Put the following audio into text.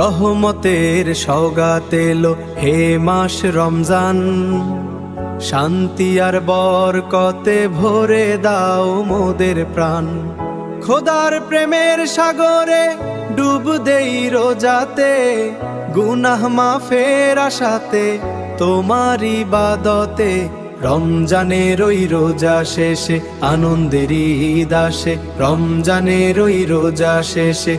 রহমতের সওগাত এলো হে মাস রমজান, শান্তি আর বরকতে ভরে দাও মোদের প্রাণ। খোদার প্রেমের সাগরে ডুব দেই রোজাতে, গুনাহ মাফের আশাতে তোমার ইবাদতে। রমজানের ওই রোজা শেষে আনন্দের ঈদ আসে, রমজানের ওই রোজা শেষে